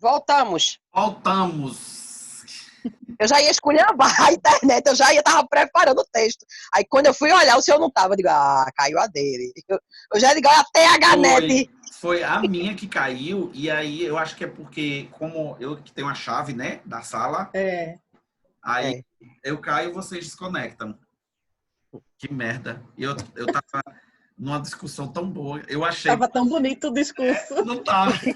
Voltamos. Voltamos. Eu já ia esculhambar a internet, eu já ia tava preparando o texto. Aí quando eu fui olhar, o senhor não tava, eu digo, caiu a dele. Eu já digo, até a THNet. Foi a minha que caiu, e aí eu acho que é porque, como eu que tenho a chave, né, da sala, aí eu caio e vocês desconectam. Que merda. Eu tava numa discussão tão boa, eu achei... Tava tão bonito o discurso. Não tava. Ele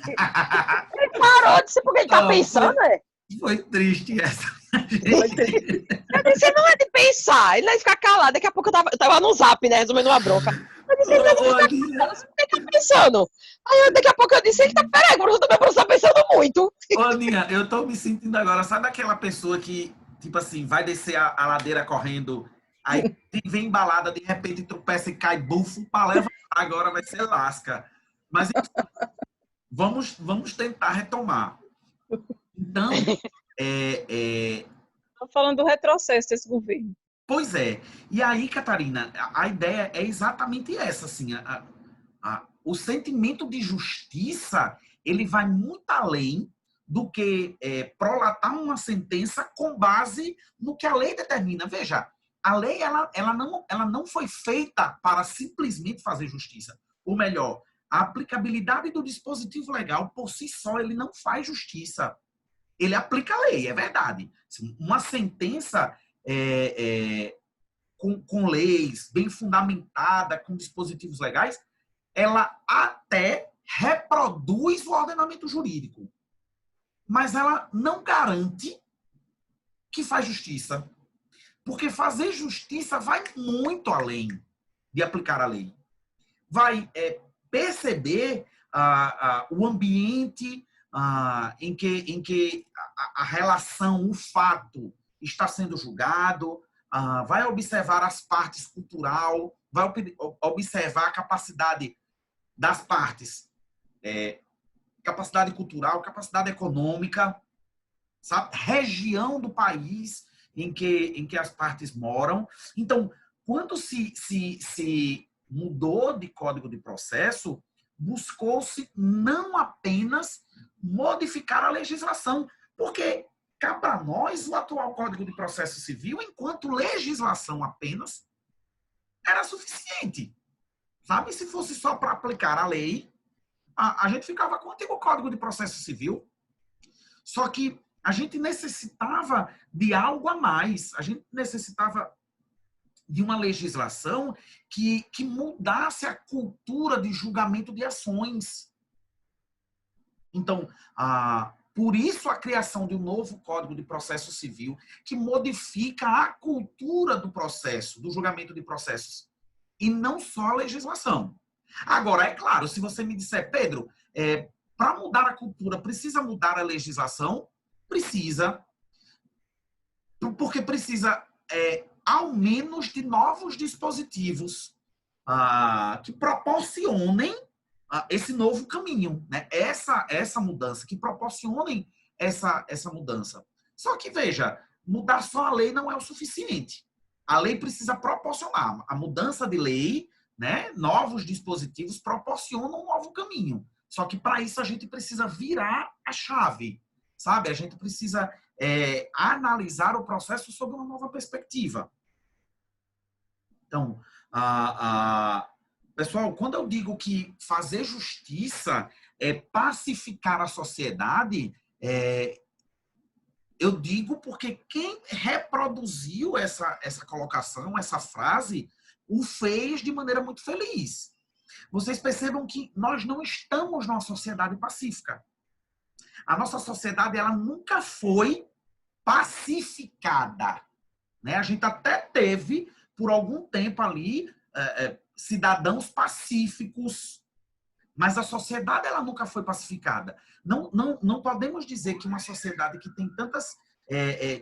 parou, disse, porque ele tá Não, pensando, né? Foi triste essa. Foi triste. Eu disse, não é de pensar, ele vai ficar calado. Daqui a pouco eu tava no zap, né, resumindo uma bronca. Eu disse, ele não vai ficar calado, por que ele tá pensando? Aí daqui a pouco eu disse, ele tá, peraí, o professor tá pensando muito. Ô, Aninha, eu tô me sentindo agora, sabe aquela pessoa que, tipo assim, vai descer a ladeira correndo, aí vem embalada, de repente tropeça e cai, bufo, pra levantar, agora vai ser lasca. Mas vamos tentar retomar. Então, Tô falando do retrocesso desse governo. pois é. E aí, Catarina, a ideia é exatamente essa, assim, o sentimento de justiça, ele vai muito além do que prolatar uma sentença com base no que a lei determina. Veja, a lei ela não foi feita para simplesmente fazer justiça. Ou melhor, a aplicabilidade do dispositivo legal, por si só, ele não faz justiça. Ele aplica a lei, é verdade. Uma sentença com leis bem fundamentada, com dispositivos legais, ela até reproduz o ordenamento jurídico. Mas ela não garante que faz justiça. Porque fazer justiça vai muito além de aplicar a lei. Vai perceber o ambiente em que a relação, o fato está sendo julgado, vai observar as partes cultural, vai observar a capacidade das partes, capacidade cultural, capacidade econômica, sabe? Região do país em que as partes moram. Então, quando se mudou de Código de Processo, buscou-se não apenas modificar a legislação, porque cá para nós o atual Código de Processo Civil, enquanto legislação apenas, era suficiente. Sabe? Se fosse só para aplicar a lei, a gente ficava com o antigo Código de Processo Civil. Só que a gente necessitava de algo a mais. A gente necessitava de uma legislação que mudasse a cultura de julgamento de ações. Então, por isso a criação de um novo Código de Processo Civil que modifica a cultura do processo, do julgamento de processos, e não só a legislação. Agora, é claro, se você me disser, Pedro, para mudar a cultura, precisa mudar a legislação? Precisa. Porque precisa, ao menos, de novos dispositivos que proporcionem esse novo caminho, né? Essa mudança, que proporcionem essa mudança. Só que, veja, mudar só a lei não é o suficiente. A lei precisa proporcionar. A mudança de lei, né, novos dispositivos proporcionam um novo caminho. Só que, para isso, a gente precisa virar a chave, sabe? A gente precisa analisar o processo sob uma nova perspectiva. Então, pessoal, quando eu digo que fazer justiça é pacificar a sociedade, eu digo porque quem reproduziu essa colocação, essa frase, o fez de maneira muito feliz. Vocês percebam que nós não estamos numa sociedade pacífica. A nossa sociedade, ela nunca foi pacificada, né? A gente até teve, por algum tempo ali, cidadãos pacíficos, mas a sociedade, ela nunca foi pacificada. Não podemos dizer que uma sociedade que tem tantas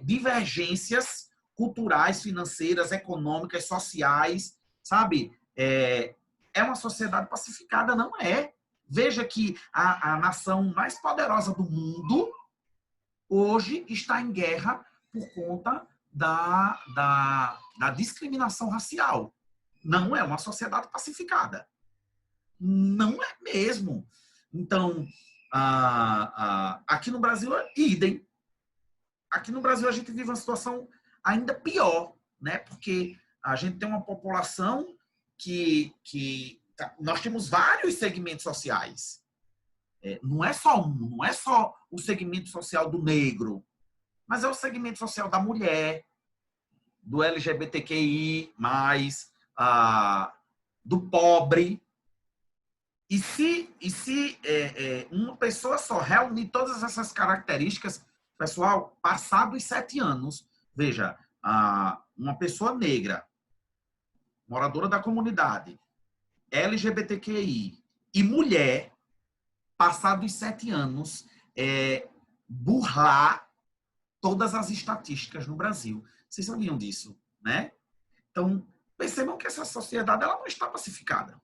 divergências culturais, financeiras, econômicas, sociais, sabe? É uma sociedade pacificada, não é. Veja que a nação mais poderosa do mundo hoje está em guerra por conta da discriminação racial. Não é uma sociedade pacificada. Não é mesmo. Então, Aqui no Brasil é idem. Aqui no Brasil a gente vive uma situação ainda pior, né? Porque a gente tem uma população nós temos vários segmentos sociais. Não é só o segmento social do negro, mas é o segmento social da mulher, do LGBTQI+, do pobre. E se uma pessoa só reunir todas essas características, pessoal, passados 7 anos, veja, uma pessoa negra, moradora da comunidade, LGBTQI e mulher, passados 7 anos, burlar todas as estatísticas no Brasil. Vocês sabiam disso, né? Então, percebam que essa sociedade ela não está pacificada.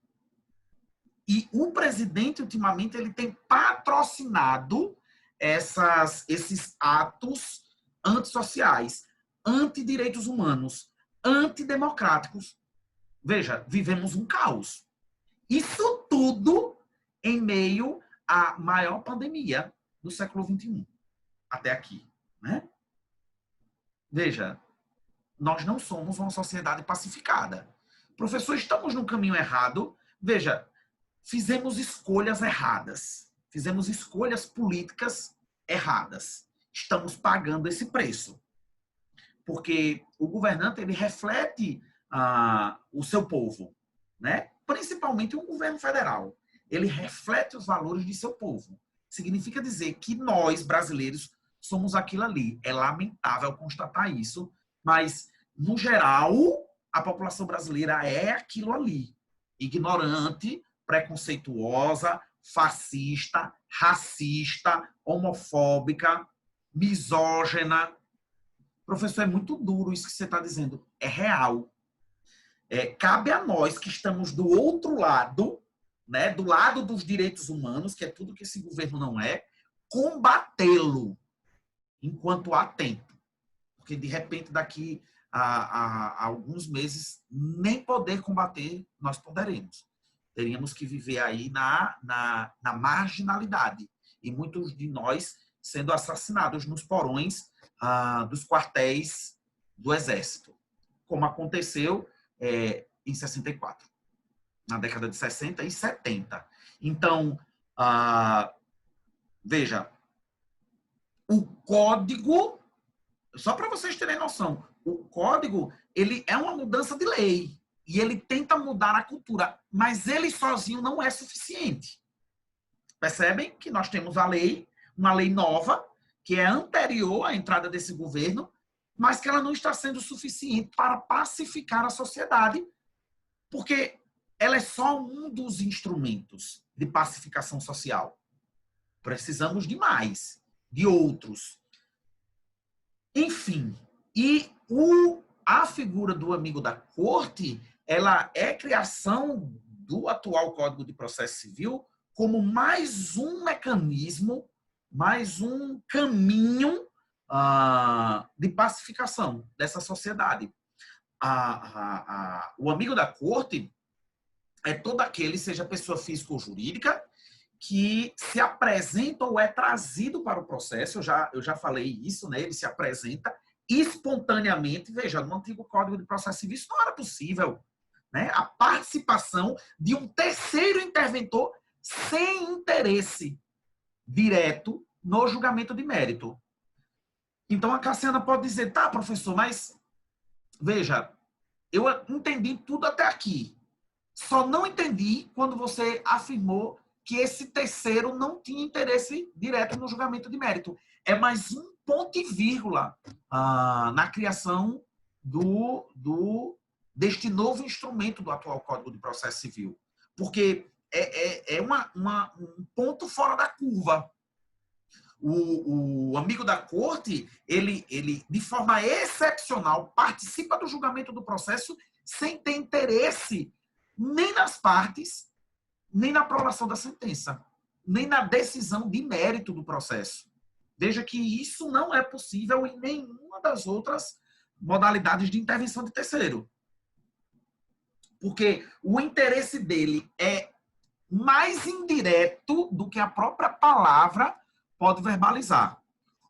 E o presidente, ultimamente, ele tem patrocinado esses atos antissociais, antidireitos humanos, antidemocráticos. Veja, vivemos um caos. Isso tudo em meio à maior pandemia do século XXI, até aqui, né? Veja, nós não somos uma sociedade pacificada. Professor, estamos no caminho errado. Veja, fizemos escolhas erradas. Fizemos escolhas políticas erradas. Estamos pagando esse preço. Porque o governante, ele reflete o seu povo, né? Principalmente o governo federal. Ele reflete os valores de seu povo. Significa dizer que nós, brasileiros, somos aquilo ali. É lamentável constatar isso, mas, no geral, a população brasileira é aquilo ali. Ignorante, preconceituosa, fascista, racista, homofóbica, misógina. Professor, é muito duro isso que você está dizendo. É real. Cabe a nós que estamos do outro lado, né, do lado dos direitos humanos, que é tudo que esse governo não é, combatê-lo enquanto há tempo. Porque, de repente, daqui a alguns meses, nem poder combater nós poderemos. Teríamos que viver aí na marginalidade. E muitos de nós sendo assassinados nos porões dos quartéis do Exército, como aconteceu em 64, na década de 60 e 70. Então, veja, o código, só para vocês terem noção, o código ele é uma mudança de lei e ele tenta mudar a cultura, mas ele sozinho não é suficiente. Percebem que nós temos a lei, uma lei nova, que é anterior à entrada desse governo, mas que ela não está sendo suficiente para pacificar a sociedade, porque ela é só um dos instrumentos de pacificação social. Precisamos de mais, de outros. Enfim, e a figura do amigo da corte, ela é criação do atual Código de Processo Civil como mais um mecanismo, mais um caminho de pacificação dessa sociedade. O amigo da corte é todo aquele, seja pessoa física ou jurídica, que se apresenta ou é trazido para o processo. Eu já falei isso, né? Ele se apresenta espontaneamente. Veja, no antigo Código de Processo Civil isso não era possível, né? A participação de um terceiro interventor sem interesse direto no julgamento de mérito. Então, a Cassiana pode dizer, tá, professor, mas veja, eu entendi tudo até aqui. Só não entendi quando você afirmou que esse terceiro não tinha interesse direto no julgamento de mérito. É mais um ponto e vírgula na criação deste novo instrumento do atual Código de Processo Civil. Porque é um ponto fora da curva. O amigo da corte, ele, de forma excepcional, participa do julgamento do processo sem ter interesse nem nas partes, nem na aprovação da sentença, nem na decisão de mérito do processo. Veja que isso não é possível em nenhuma das outras modalidades de intervenção de terceiro. Porque o interesse dele é mais indireto do que a própria palavra pode verbalizar,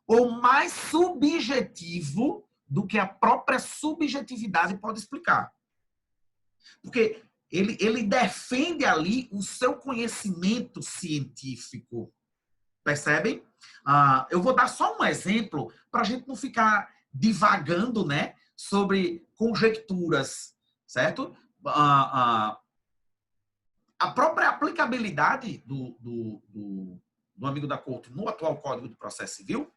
ou mais subjetivo do que a própria subjetividade pode explicar. Porque ele defende ali o seu conhecimento científico. Percebem? Eu vou dar só um exemplo para a gente não ficar divagando, né, sobre conjecturas, certo? A própria aplicabilidade do amigo da corte no atual Código de Processo Civil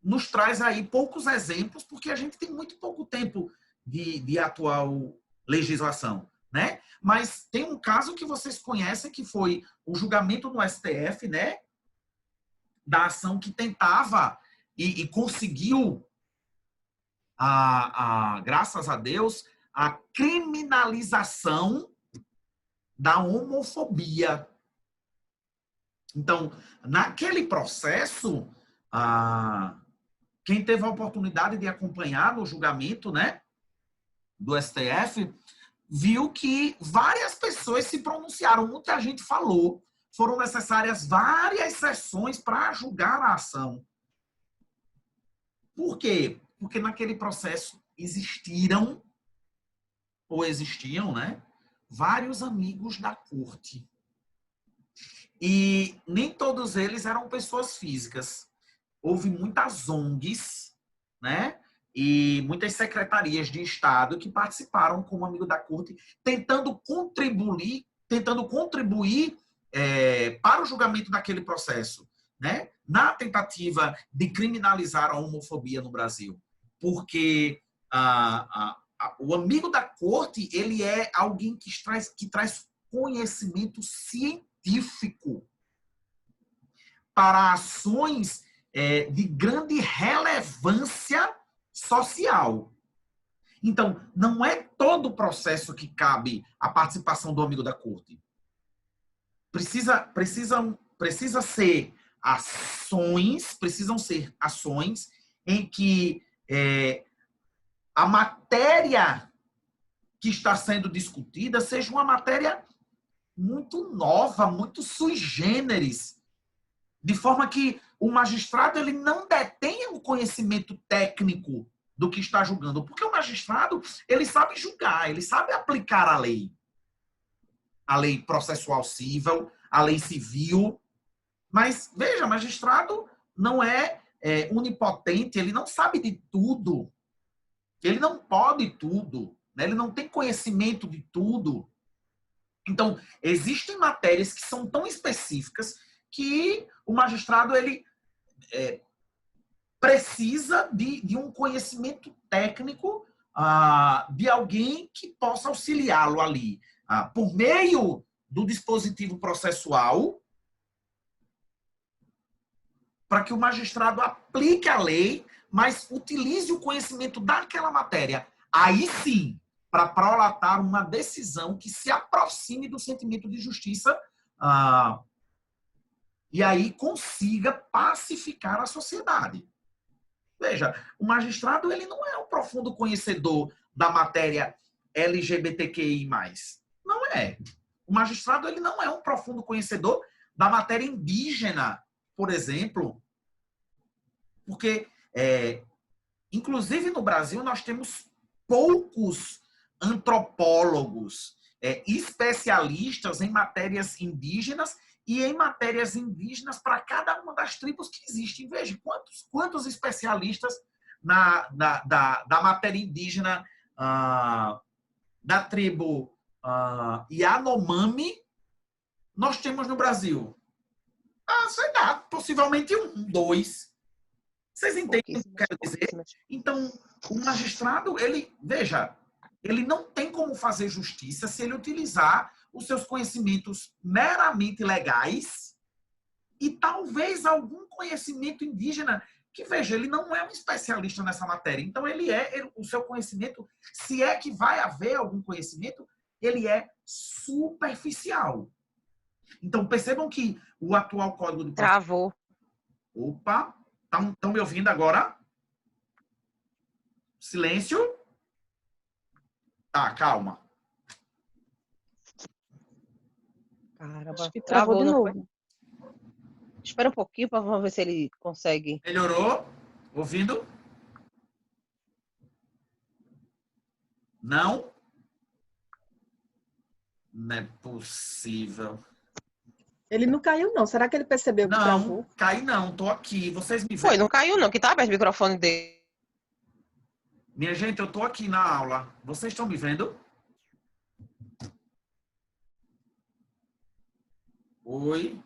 nos traz aí poucos exemplos, porque a gente tem muito pouco tempo de atual legislação, né? Mas tem um caso que vocês conhecem, que foi o julgamento no STF, né? Da ação que tentava e conseguiu, graças a Deus, a criminalização da homofobia. Então, naquele processo, quem teve a oportunidade de acompanhar no julgamento, né, do STF, viu que várias pessoas se pronunciaram, muita gente falou. Foram necessárias várias sessões para julgar a ação. Por quê? Porque naquele processo existiam, né, vários amigos da corte. E nem todos eles eram pessoas físicas. Houve muitas ONGs, né, e muitas secretarias de Estado que participaram como amigo da corte, tentando contribuir para o julgamento daquele processo, né, na tentativa de criminalizar a homofobia no Brasil. Porque o amigo da corte, ele é alguém que traz conhecimento científico para ações de grande relevância social. Então, não é todo o processo que cabe a participação do amigo da corte. Precisam ser ações em que a matéria que está sendo discutida seja uma matéria muito nova, muito sui generis, de forma que o magistrado ele não detenha o conhecimento técnico do que está julgando, porque o magistrado ele sabe julgar, ele sabe aplicar a lei processual civil, a lei civil, mas veja, magistrado não é onipotente, ele não sabe de tudo, ele não pode tudo, né? Ele não tem conhecimento de tudo. Então, existem matérias que são tão específicas que o magistrado ele precisa de um conhecimento técnico de alguém que possa auxiliá-lo ali, por meio do dispositivo processual, para que o magistrado aplique a lei, mas utilize o conhecimento daquela matéria. Aí sim, para prolatar uma decisão que se aproxime do sentimento de justiça e aí consiga pacificar a sociedade. Veja, o magistrado ele não é um profundo conhecedor da matéria LGBTQI+. Não é. O magistrado ele não é um profundo conhecedor da matéria indígena, por exemplo, porque, inclusive no Brasil, nós temos poucos antropólogos especialistas em matérias indígenas e em matérias indígenas para cada uma das tribos que existem. Veja, quantos especialistas da matéria indígena da tribo Yanomami nós temos no Brasil? Sei lá, possivelmente dois. Vocês entendem o que eu quero dizer? Então, o magistrado, ele não tem como fazer justiça se ele utilizar os seus conhecimentos meramente legais e talvez algum conhecimento indígena que, veja, ele não é um especialista nessa matéria. Então, o seu conhecimento, se é que vai haver algum conhecimento, ele é superficial. Então, percebam que o atual Código de Processo... Travou. Opa! Estão me ouvindo agora? Silêncio. Tá, calma. Caramba, Acho que travou de não foi? novo. Espera um pouquinho para ver se ele consegue. Melhorou? Ouvindo? Não? Não é possível. Ele não caiu, não. Será que ele percebeu que Não, travou? caí não, tô aqui. Vocês me Foi, veem? não caiu não, que tá aberto o microfone dele. Minha gente, eu tô aqui na aula. Vocês estão me vendo? Oi?